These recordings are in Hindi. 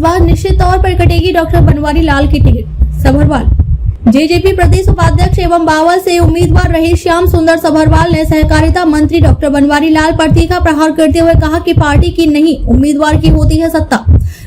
बार निश्चित तौर पर कटेगी डॉक्टर बनवारी लाल की टिकट। सभरवाल जेजेपी प्रदेश उपाध्यक्ष एवं बावल से उम्मीदवार रहे श्याम सुंदर सभरवाल ने सहकारिता मंत्री डॉक्टर बनवारी लाल पर तीखा प्रहार करते हुए कहा कि पार्टी की नहीं, उम्मीदवार की होती है सत्ता।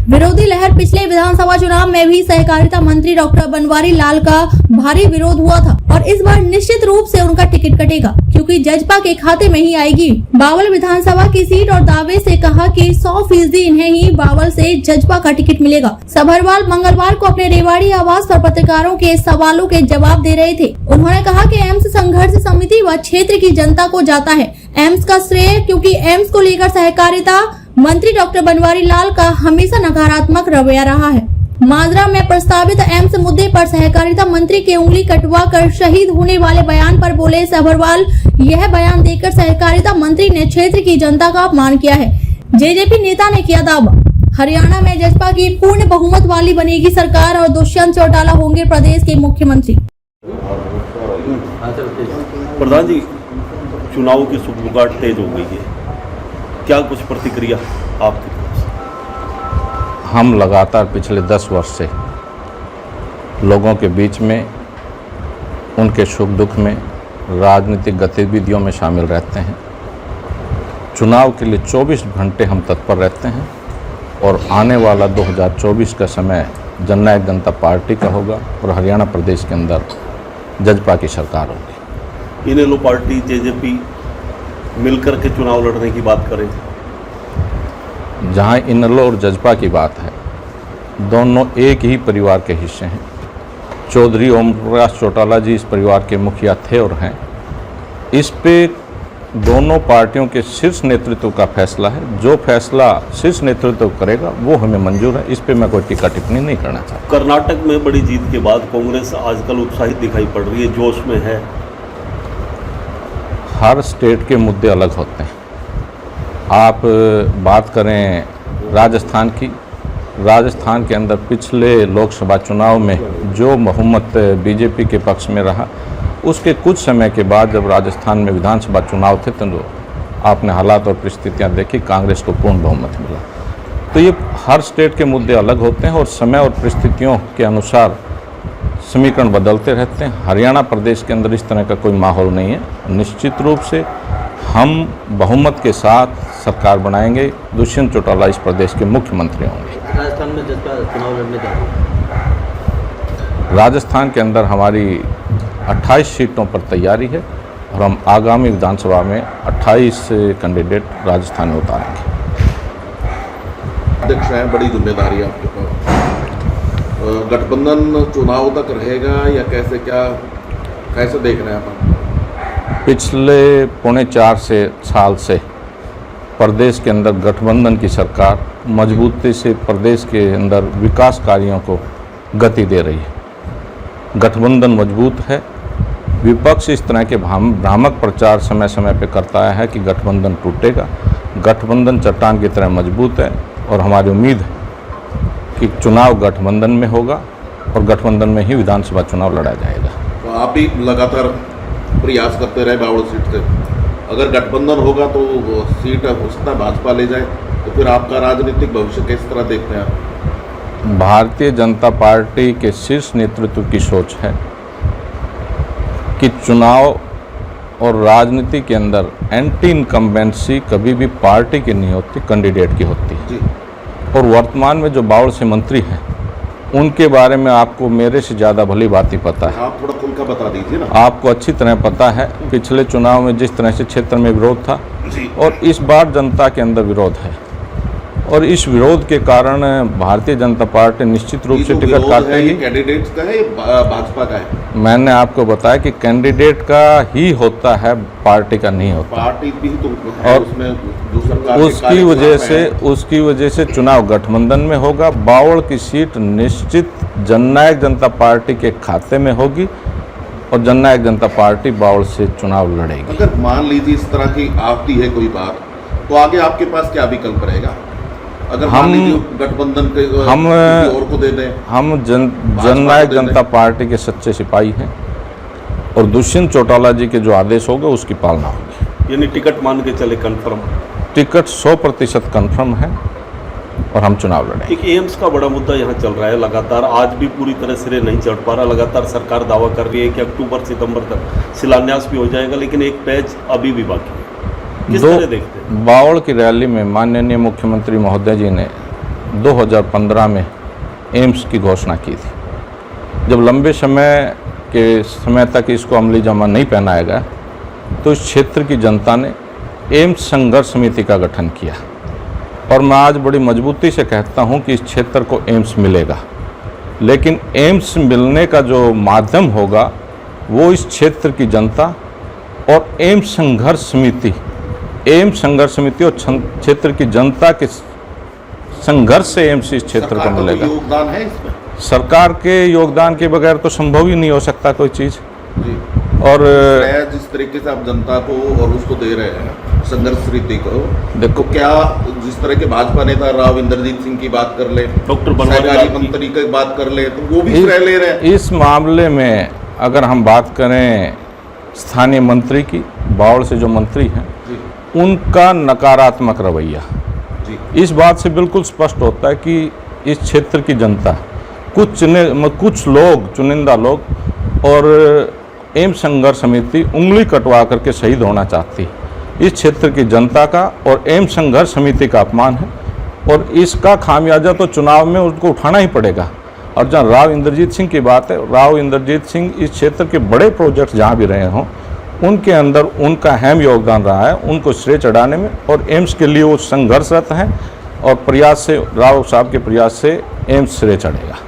विरोधी लहर पिछले विधानसभा चुनाव में भी सहकारिता मंत्री डॉक्टर बनवारी लाल का भारी विरोध हुआ था और इस बार निश्चित रूप से उनका टिकट कटेगा क्योंकि जजपा के खाते में ही आएगी। बावल विधानसभा की सीट और दावे से कहा कि 100% इन्हें ही बावल से जजपा का टिकट मिलेगा। सभरवाल मंगलवार को अपने रेवाड़ी आवास पर पत्रकारों के सवालों के जवाब दे रहे थे। उन्होंने कहा कि एम्स संघर्ष समिति व क्षेत्र की जनता को जाता है एम्स का श्रेय, क्योंकि एम्स को लेकर सहकारिता मंत्री डॉक्टर बनवारी लाल का हमेशा नकारात्मक रवैया रहा है। माजरा में प्रस्तावित एम्स मुद्दे पर सहकारिता मंत्री के उंगली कटवा कर शहीद होने वाले बयान पर बोले सभरवाल, यह बयान देकर सहकारिता मंत्री ने क्षेत्र की जनता का अपमान किया है। जेजेपी नेता ने किया दावा, हरियाणा में जजपा की पूर्ण बहुमत वाली बनेगी सरकार और दुष्यंत चौटाला होंगे प्रदेश के मुख्यमंत्री। प्रधान जी, चुनाव की सुगबुगाहट तेज हो गई है, क्या कुछ प्रतिक्रिया आपकी? हम लगातार पिछले 10 वर्ष से लोगों के बीच में, उनके सुख दुख में, राजनीतिक गतिविधियों में शामिल रहते हैं। चुनाव के लिए 24 घंटे हम तत्पर रहते हैं और आने वाला 2024 का समय जननायक जनता पार्टी का होगा और हरियाणा प्रदेश के अंदर जजपा की सरकार होगी। इनेलो पार्टी जेजेपी मिलकर के चुनाव लड़ने की बात करें, जहां इनेलो और जजपा की बात है, दोनों एक ही परिवार के हिस्से हैं। चौधरी ओम प्रकाश चौटाला जी इस परिवार के मुखिया थे और हैं। इस पे दोनों पार्टियों के शीर्ष नेतृत्व का फैसला है। जो फैसला शीर्ष नेतृत्व करेगा वो हमें मंजूर है। इस पे मैं कोई टीका टिप्पणी नहीं करना चाहता। कर्नाटक में बड़ी जीत के बाद कांग्रेस आजकल उत्साहित दिखाई पड़ रही है, जोश में है। हर स्टेट के मुद्दे अलग होते हैं। आप बात करें राजस्थान की, राजस्थान के अंदर पिछले लोकसभा चुनाव में जो बहुमत बीजेपी के पक्ष में रहा, उसके कुछ समय के बाद जब राजस्थान में विधानसभा चुनाव थे तो आपने हालात और परिस्थितियां देखी, कांग्रेस को पूर्ण बहुमत मिला। तो ये हर स्टेट के मुद्दे अलग होते हैं और समय और परिस्थितियों के अनुसार समीकरण बदलते रहते हैं। हरियाणा प्रदेश के अंदर इस तरह का कोई माहौल नहीं है। निश्चित रूप से हम बहुमत के साथ सरकार बनाएंगे। दुष्यंत चौटाला इस प्रदेश के मुख्यमंत्री होंगे। राजस्थान में जजपा चुनाव लड़ने जा रही है। राजस्थान के अंदर हमारी 28 सीटों पर तैयारी है और हम आगामी विधानसभा में 28 कैंडिडेट राजस्थान में उतारेंगे। अध्यक्ष हैं, बड़ी जिम्मेदारी है आपके पास। गठबंधन चुनाव तक रहेगा या कैसे देख रहे हैं आप? पिछले 3.25 साल से प्रदेश के अंदर गठबंधन की सरकार मजबूती से प्रदेश के अंदर विकास कार्यों को गति दे रही है। गठबंधन मजबूत है। विपक्ष इस तरह के भ्रामक प्रचार समय समय पर करता है कि गठबंधन टूटेगा। गठबंधन चट्टान की तरह मजबूत है और हमारी उम्मीद है कि चुनाव गठबंधन में होगा और गठबंधन में ही विधानसभा चुनाव लड़ा जाएगा। तो आप भी लगातार प्रयास करते रहे बावड़ सीट से, अगर गठबंधन होगा तो सीट हो सकता है भाजपा ले जाए, तो फिर आपका राजनीतिक भविष्य किस तरह देखते हैं आप? भारतीय जनता पार्टी के शीर्ष नेतृत्व की सोच है कि चुनाव और राजनीति के अंदर एंटी इनकम्बेंसी कभी भी पार्टी की नहीं होती, कैंडिडेट की होती है। और वर्तमान में जो बावड़ से मंत्री हैं उनके बारे में आपको मेरे से ज़्यादा भली भांति पता है। आप थोड़ा खुलकर बता दीजिए ना। आपको अच्छी तरह पता है पिछले चुनाव में जिस तरह से क्षेत्र में विरोध था और इस बार जनता के अंदर विरोध है और इस विरोध के कारण भारतीय जनता पार्टी निश्चित रूप से टिकट काटेगी। कैंडिडेट का है या भाजपा का है? मैंने आपको बताया कि कैंडिडेट का ही होता है, पार्टी का नहीं होता। पार्टी भी तो है, और उसमें जो सरकार उसकी वजह से चुनाव गठबंधन में होगा। बावड़ की सीट निश्चित जननायक जनता पार्टी के खाते में होगी और जननायक जनता पार्टी बावड़ से चुनाव लड़ेगी। अगर मान लीजिए इस तरह की आती है कोई बात, तो आगे आपके पास क्या विकल्प रहेगा? अगर हम गठबंधन के और को दे दें, हम जननायक जनता पार्टी के सच्चे सिपाही हैं और दुष्यंत चौटाला जी के जो आदेश होगा उसकी पालना होगी। यानी टिकट मान के चले कंफर्म? टिकट 100% कंफर्म है और हम चुनाव लड़ेंगे। एक एम्स का बड़ा मुद्दा यहाँ चल रहा है लगातार, आज भी पूरी तरह सिरे नहीं चढ़ पा रहा। लगातार सरकार दावा कर रही है कि अक्टूबर सितंबर तक शिलान्यास भी हो जाएगा, लेकिन एक पैच अभी भी बाकी है। किस तरह देखते हैं? बावड़ की रैली में माननीय मुख्यमंत्री महोदय जी ने 2015 में एम्स की घोषणा की थी। जब लंबे समय तक इसको अमली जामा नहीं पहनाया गया तो इस क्षेत्र की जनता ने एम्स संघर्ष समिति का गठन किया और मैं आज बड़ी मजबूती से कहता हूं कि इस क्षेत्र को एम्स मिलेगा। लेकिन एम्स मिलने का जो माध्यम होगा वो इस क्षेत्र की जनता और एम्स संघर्ष समिति और क्षेत्र की जनता के संघर्ष से एम्स इस क्षेत्र को मिलेगा। योगदान है इसमें? सरकार के योगदान के बगैर तो संभव ही नहीं हो सकता कोई चीज़। जी। और जिस तरीके से आप जनता को और उसको दे रहे हैं संघर्ष समिति को, देखो क्या जिस तरह के भाजपा नेता राव इंद्रजीत सिंह की बात कर ले, डॉक्टर बनवारी लाल मंत्री की बात कर ले, तो वो भी श्रेय ले रहे हैं। इस मामले में अगर हम बात करें स्थानीय मंत्री की, बावड़ से जो मंत्री हैं उनका नकारात्मक रवैया जी। इस बात से बिल्कुल स्पष्ट होता है कि इस क्षेत्र की जनता कुछ लोग चुनिंदा लोग और एम्स संघर्ष समिति उंगली कटवा करके शहीद होना चाहती। इस क्षेत्र की जनता का और एम्स संघर्ष समिति का अपमान है और इसका खामियाजा तो चुनाव में उनको उठाना ही पड़ेगा। और जहाँ राव इंद्रजीत सिंह की बात है, राव इंद्रजीत सिंह इस क्षेत्र के बड़े प्रोजेक्ट जहाँ भी रहे हों उनके अंदर उनका अहम योगदान रहा है, उनको श्रेय चढ़ाने में, और एम्स के लिए वो संघर्षरत हैं और प्रयास से राव साहब के प्रयास से एम्स श्रेय चढ़ेगा।